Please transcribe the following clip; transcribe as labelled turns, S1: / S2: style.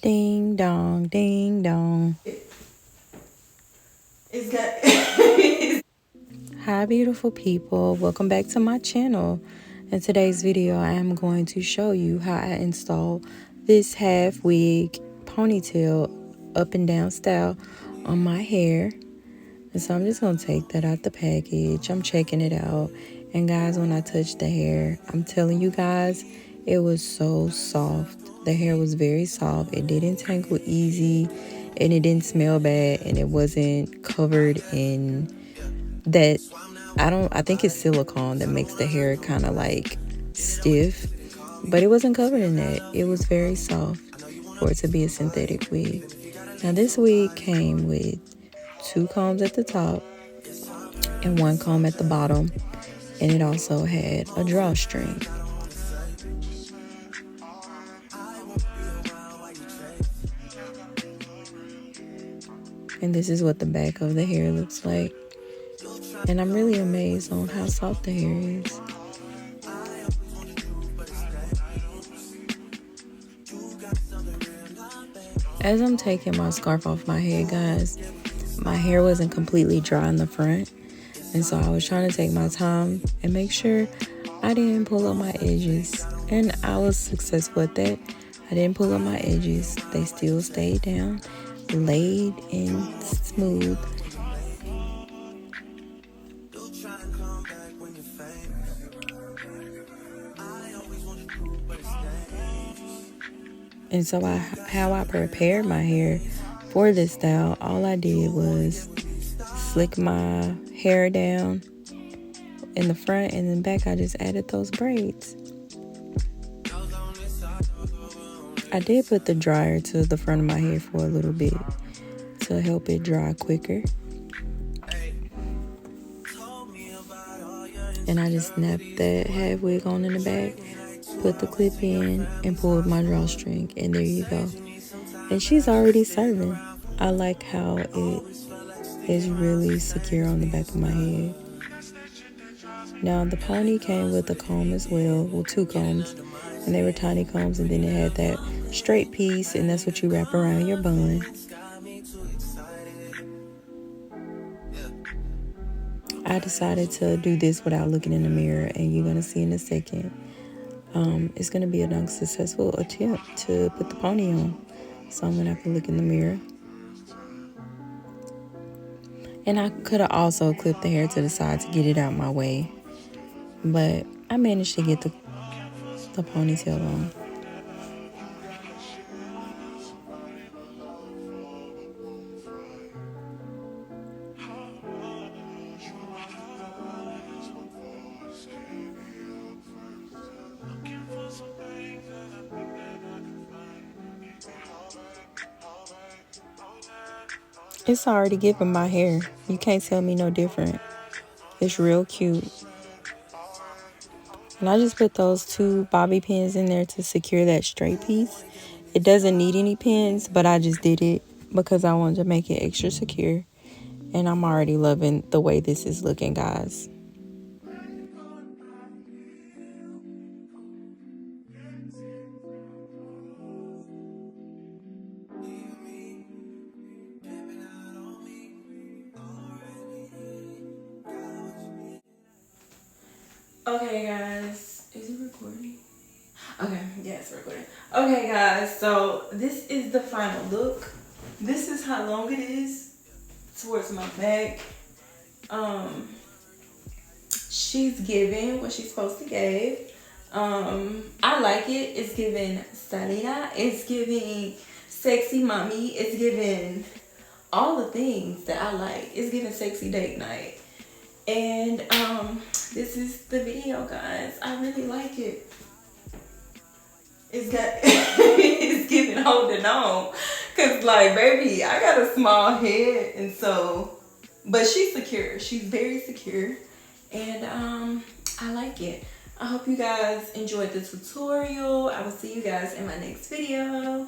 S1: Ding dong, ding dong.
S2: It's got.
S1: Hi, beautiful people. Welcome back to my channel. In today's video, I am going to show you how I install this half wig ponytail up and down style on my hair. And so I'm just going to take that out the package. I'm checking it out. And guys, when I touched the hair, I'm telling you guys, it was so soft. The hair was very soft. It didn't tangle easy and it didn't smell bad and it wasn't covered in that. I think it's silicone that makes the hair kind of like stiff, but it wasn't covered in that. It was very soft for it to be a synthetic wig. Now this wig came with 2 combs at the top and 1 comb at the bottom, and it also had a drawstring. And this is what the back of the hair looks like. And I'm really amazed on how soft the hair is. As I'm taking my scarf off my head, guys, my hair wasn't completely dry in the front. And so I was trying to take my time and make sure I didn't pull up my edges. And I was successful at that. I didn't pull up my edges. They still stayed down, laid and smooth. And so how I prepared my hair for this style, all I did was slick my hair down in the front, and then back I just added those braids. I did put the dryer to the front of my hair for a little bit to help it dry quicker. And I just snapped that half wig on in the back, put the clip in, and pulled my drawstring, and there you go. And she's already serving. I like how it is really secure on the back of my head. Now the pony came with a comb as well 2 combs, and they were tiny combs, and then it had that straight piece, and that's what you wrap around your bun. I decided to do this without looking in the mirror, and you're gonna see in a second. It's gonna be an unsuccessful attempt to put the pony on, so I'm gonna have to look in the mirror. And I could have also clipped the hair to the side to get it out my way, but I managed to get the ponytail on. It's already giving my hair. You can't tell me no different. It's real cute. And I just put those 2 bobby pins in there to secure that straight piece. It doesn't need any pins, but I just did it because I wanted to make it extra secure. And I'm already loving the way this is looking, guys. Okay, guys. Is it recording? Okay, yeah, it's recording. Okay, guys, so this is the final look. This is how long it is towards my back. She's giving what she's supposed to give. I like it. It's giving Salida. It's giving sexy mommy. It's giving all the things that I like. It's giving sexy date night. And this is the video, guys. I really like it. It's got it's giving holding on. Cause like, baby, I got a small head, and so, but she's secure. She's very secure. And I like it. I hope you guys enjoyed the tutorial. I will see you guys in my next video.